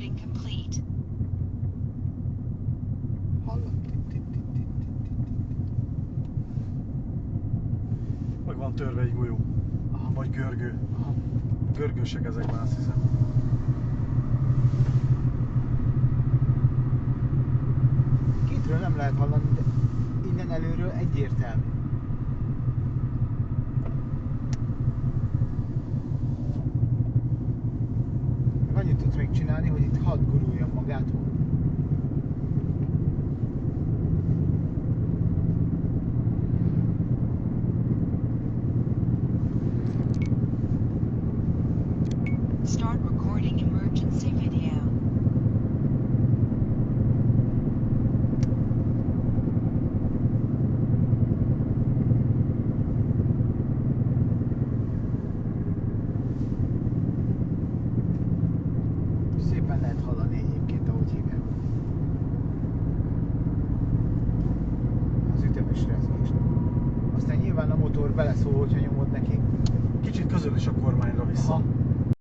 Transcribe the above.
recording complete. Hallod? Meg van törve egy golyó. Aha. Vagy görgő. Aha. Görgősek ezekben, azt hiszem. Kintről nem lehet hallani, de innen előről egyértelmű. Meg annyit tudsz még csinálni, hogy itt hadd guruljon magától. Start recording emergency video. Szépen lehet hallani egyébként, ahogy hívják. Az ütemes rezgést. Aztán nyilván a motor beleszól, hogyha nyomod neki. Kicsit közöl is a kormányra vissza. Aha.